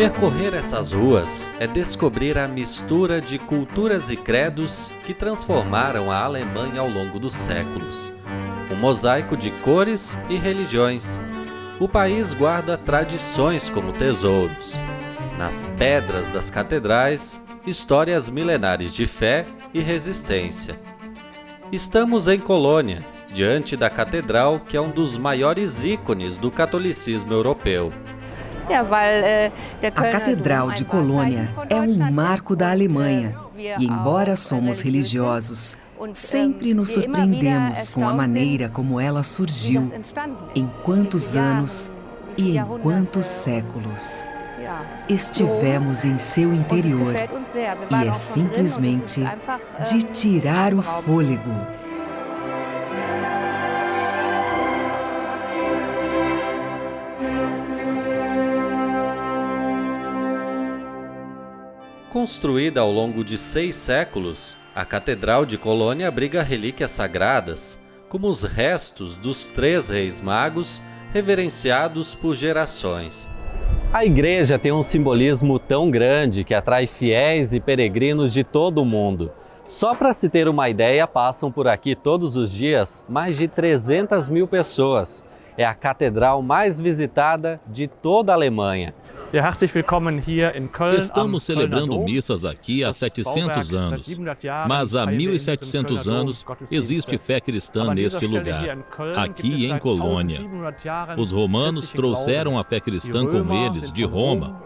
Percorrer essas ruas é descobrir a mistura de culturas e credos que transformaram a Alemanha ao longo dos séculos. Um mosaico de cores e religiões. O país guarda tradições como tesouros. Nas pedras das catedrais, histórias milenares de fé e resistência. Estamos em Colônia, diante da catedral que é um dos maiores ícones do catolicismo europeu. A Catedral de Colônia é um marco da Alemanha e, embora somos religiosos, sempre nos surpreendemos com a maneira como ela surgiu, em quantos anos e em quantos séculos. Estivemos em seu interior e é simplesmente de tirar o fôlego. Construída ao longo de 6 séculos, a Catedral de Colônia abriga relíquias sagradas, como os restos dos 3 reis magos, reverenciados por gerações. A igreja tem um simbolismo tão grande que atrai fiéis e peregrinos de todo o mundo. Só para se ter uma ideia, passam por aqui todos os dias mais de 300 mil pessoas. É a catedral mais visitada de toda a Alemanha. Estamos celebrando missas aqui há 700 anos, mas há 1.700 anos existe fé cristã neste lugar, aqui em Colônia. Os romanos trouxeram a fé cristã com eles de Roma.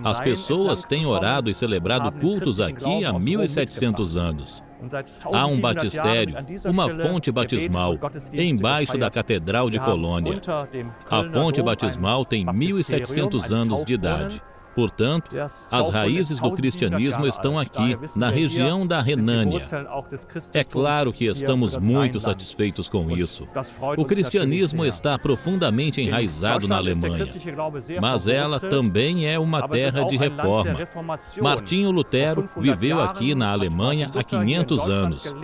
As pessoas têm orado e celebrado cultos aqui há 1.700 anos. Há um batistério, uma fonte batismal, embaixo da Catedral de Colônia. A fonte batismal tem 1.700 anos de idade. Portanto, as raízes do cristianismo estão aqui, na região da Renânia. É claro que estamos muito satisfeitos com isso. O cristianismo está profundamente enraizado na Alemanha, mas ela também é uma terra de reforma. Martinho Lutero viveu aqui na Alemanha há 500 anos.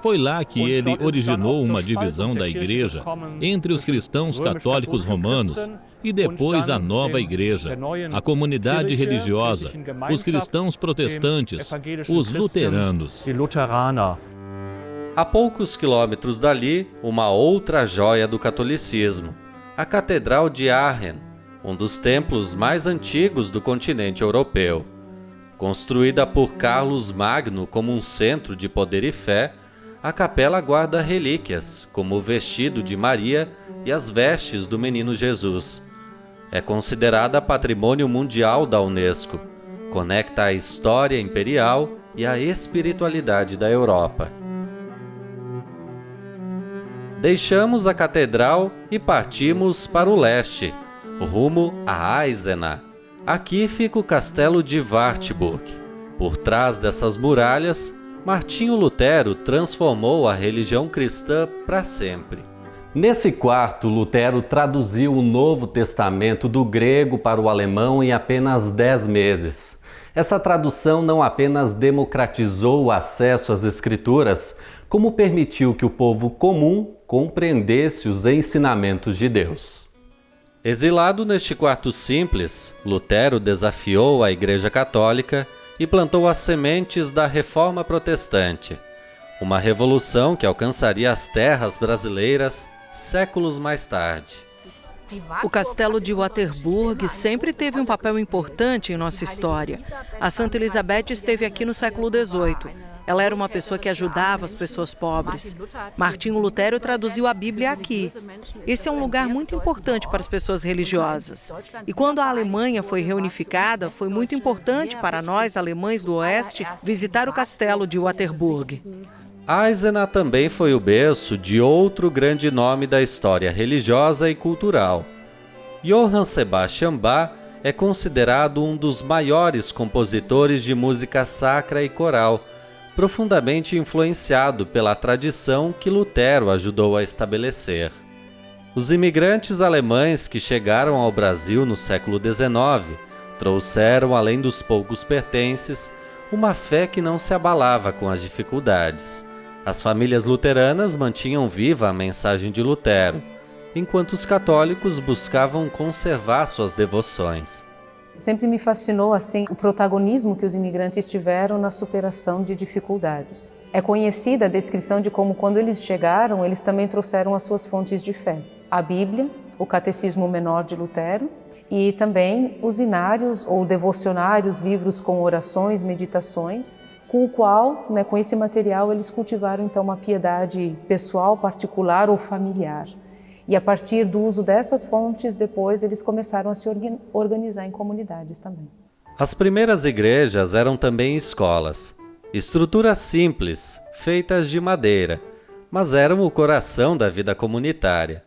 Foi lá que ele originou uma divisão da igreja entre os cristãos católicos romanos e depois a nova igreja, a comunidade religiosa, os cristãos protestantes, os luteranos. A poucos quilômetros dali, uma outra joia do catolicismo, a Catedral de Aachen, um dos templos mais antigos do continente europeu. Construída por Carlos Magno como um centro de poder e fé, a capela guarda relíquias, como o vestido de Maria e as vestes do menino Jesus. É considerada Patrimônio Mundial da Unesco. Conecta a história imperial e a espiritualidade da Europa. Deixamos a catedral e partimos para o leste, rumo a Eisenach. Aqui fica o castelo de Wartburg. Por trás dessas muralhas, Martinho Lutero transformou a religião cristã para sempre. Nesse quarto, Lutero traduziu o Novo Testamento do grego para o alemão em apenas 10 meses. Essa tradução não apenas democratizou o acesso às Escrituras, como permitiu que o povo comum compreendesse os ensinamentos de Deus. Exilado neste quarto simples, Lutero desafiou a Igreja Católica e plantou as sementes da Reforma Protestante, uma revolução que alcançaria as terras brasileiras séculos mais tarde. O castelo de Waterburg sempre teve um papel importante em nossa história. A Santa Elizabeth esteve aqui no século XVIII. Ela era uma pessoa que ajudava as pessoas pobres. Martinho Lutero traduziu a Bíblia aqui. Esse é um lugar muito importante para as pessoas religiosas. E quando a Alemanha foi reunificada, foi muito importante para nós, alemães do Oeste, visitar o castelo de Waterburg. Eisenach também foi o berço de outro grande nome da história religiosa e cultural. Johann Sebastian Bach é considerado um dos maiores compositores de música sacra e coral, profundamente influenciado pela tradição que Lutero ajudou a estabelecer. Os imigrantes alemães que chegaram ao Brasil no século XIX trouxeram, além dos poucos pertences, uma fé que não se abalava com as dificuldades. As famílias luteranas mantinham viva a mensagem de Lutero, enquanto os católicos buscavam conservar suas devoções. Sempre me fascinou assim o protagonismo que os imigrantes tiveram na superação de dificuldades. É conhecida a descrição de como, quando eles chegaram, eles também trouxeram as suas fontes de fé. A Bíblia, o Catecismo Menor de Lutero e também os inários ou devocionários, livros com orações, meditações, com o qual, com esse material, eles cultivaram então uma piedade pessoal, particular ou familiar. E a partir do uso dessas fontes, depois eles começaram a se organizar em comunidades também. As primeiras igrejas eram também escolas. Estruturas simples, feitas de madeira, mas eram o coração da vida comunitária.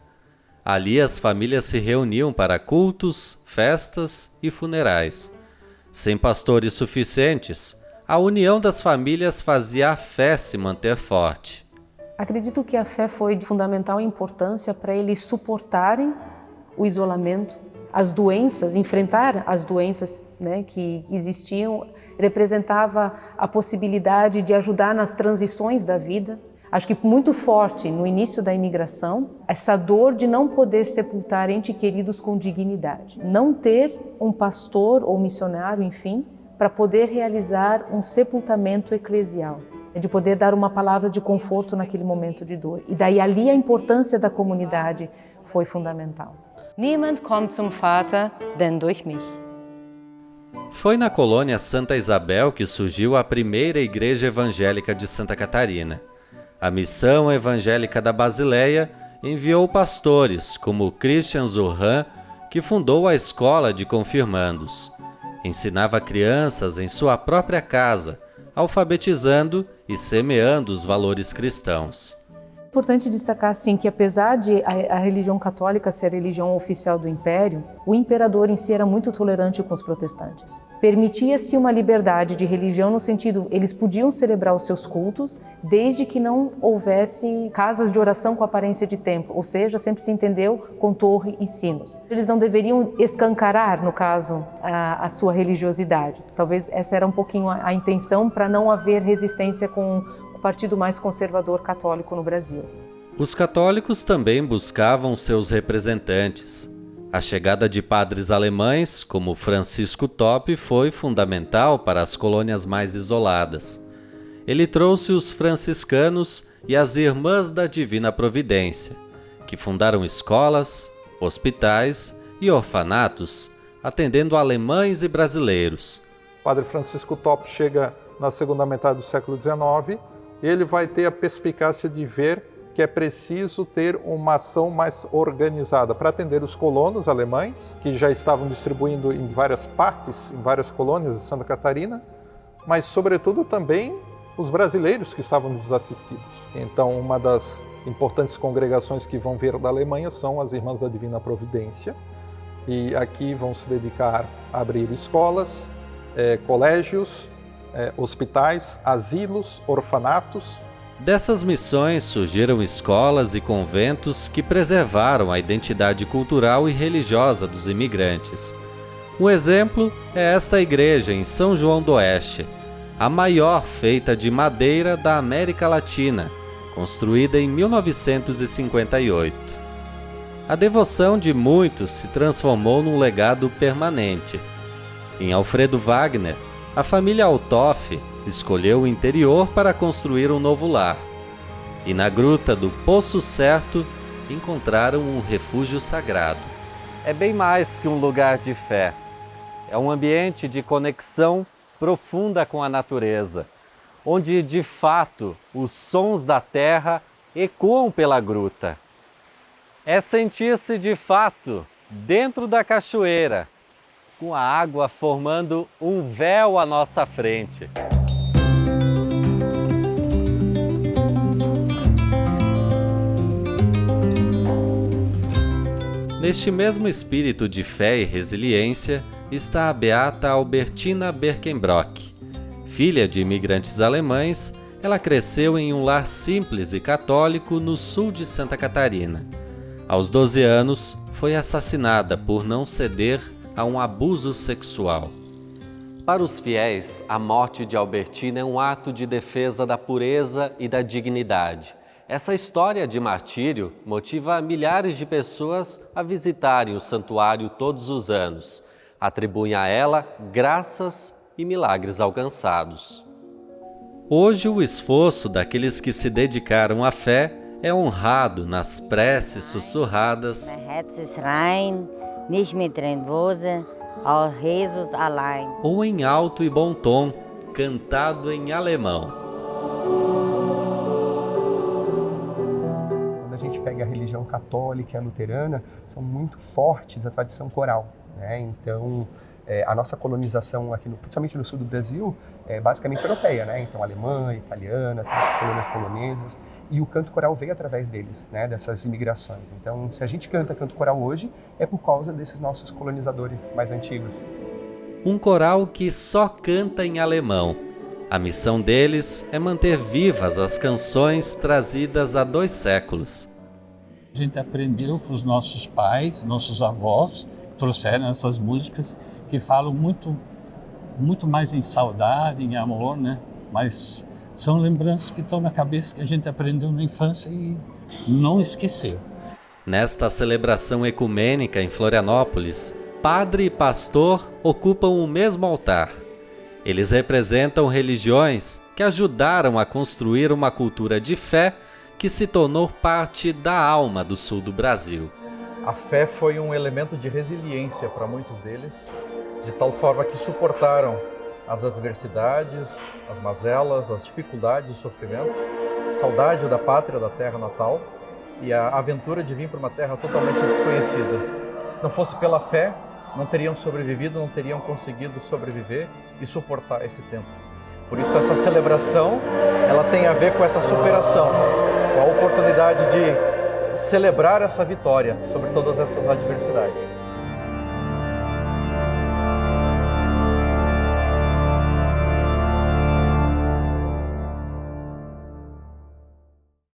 Ali as famílias se reuniam para cultos, festas e funerais. Sem pastores suficientes, a união das famílias fazia a fé se manter forte. Acredito que a fé foi de fundamental importância para eles suportarem o isolamento, as doenças, enfrentar as doenças que existiam, representava a possibilidade de ajudar nas transições da vida. Acho que muito forte no início da imigração, essa dor de não poder sepultar entes queridos com dignidade. Não ter um pastor ou missionário, enfim, para poder realizar um sepultamento eclesial, de poder dar uma palavra de conforto naquele momento de dor. E daí ali a importância da comunidade foi fundamental. Niemand kommt zum Vater, denn durch mich. Foi na colônia Santa Isabel que surgiu a primeira igreja evangélica de Santa Catarina. A Missão Evangélica da Basileia enviou pastores, como Christian Zurran, que fundou a Escola de Confirmandos. Ensinava crianças em sua própria casa, alfabetizando e semeando os valores cristãos. É importante destacar assim, que apesar de a religião católica ser a religião oficial do Império, o imperador em si era muito tolerante com os protestantes. Permitia-se uma liberdade de religião no sentido, eles podiam celebrar os seus cultos desde que não houvesse casas de oração com aparência de templo, ou seja, sempre se entendeu com torre e sinos. Eles não deveriam escancarar, no caso, a sua religiosidade. Talvez essa era um pouquinho a intenção para não haver resistência com partido mais conservador católico no Brasil. Os católicos também buscavam seus representantes. A chegada de padres alemães, como Francisco Topp, foi fundamental para as colônias mais isoladas. Ele trouxe os franciscanos e as Irmãs da Divina Providência, que fundaram escolas, hospitais e orfanatos, atendendo alemães e brasileiros. O padre Francisco Topp chega na segunda metade do século XIX, ele vai ter a perspicácia de ver que é preciso ter uma ação mais organizada para atender os colonos alemães, que já estavam distribuindo em várias partes, em várias colônias de Santa Catarina, mas, sobretudo, também os brasileiros que estavam desassistidos. Então, uma das importantes congregações que vão vir da Alemanha são as Irmãs da Divina Providência, e aqui vão se dedicar a abrir escolas, colégios, hospitais, asilos, orfanatos. Dessas missões surgiram escolas e conventos que preservaram a identidade cultural e religiosa dos imigrantes. Um exemplo é esta igreja em São João do Oeste, a maior feita de madeira da América Latina, construída em 1958. A devoção de muitos se transformou num legado permanente. Em Alfredo Wagner, a família Altoff escolheu o interior para construir um novo lar. E na gruta do Poço Certo encontraram um refúgio sagrado. É bem mais que um lugar de fé. É um ambiente de conexão profunda com a natureza, onde de fato os sons da terra ecoam pela gruta. É sentir-se de fato dentro da cachoeira, com a água formando um véu à nossa frente. Neste mesmo espírito de fé e resiliência está a beata Albertina Berkenbrock. Filha de imigrantes alemães, ela cresceu em um lar simples e católico no sul de Santa Catarina. Aos 12 anos, foi assassinada por não ceder a um abuso sexual. Para os fiéis, a morte de Albertina é um ato de defesa da pureza e da dignidade. Essa história de martírio motiva milhares de pessoas a visitarem o santuário todos os anos. atribuem a ela graças e milagres alcançados. Hoje, o esforço daqueles que se dedicaram à fé é honrado nas preces sussurradas aos rezos allein, ou em alto e bom tom, cantado em alemão. Quando a gente pega a religião católica e a luterana, são muito fortes a tradição coral, né? Então, a nossa colonização aqui, principalmente no sul do Brasil, é basicamente europeia, né? Então, alemã, italiana, colônias polonesas, e o canto coral veio através deles, né? Dessas imigrações. Então, se a gente canta canto coral hoje, é por causa desses nossos colonizadores mais antigos. Um coral que só canta em alemão. A missão deles é manter vivas as canções trazidas há 2 séculos. A gente aprendeu para os nossos pais, nossos avós, trouxeram essas músicas que falam muito mais em saudade, em amor, né? Mas são lembranças que estão na cabeça, que a gente aprendeu na infância e não esqueceu. Nesta celebração ecumênica em Florianópolis, padre e pastor ocupam o mesmo altar. Eles representam religiões que ajudaram a construir uma cultura de fé que se tornou parte da alma do sul do Brasil. A fé foi um elemento de resiliência para muitos deles, de tal forma que suportaram as adversidades, as mazelas, as dificuldades, o sofrimento, saudade da pátria, da terra natal e a aventura de vir para uma terra totalmente desconhecida. Se não fosse pela fé, não teriam sobrevivido, não teriam conseguido sobreviver e suportar esse tempo. Por isso essa celebração, ela tem a ver com essa superação, com a oportunidade de celebrar essa vitória sobre todas essas adversidades.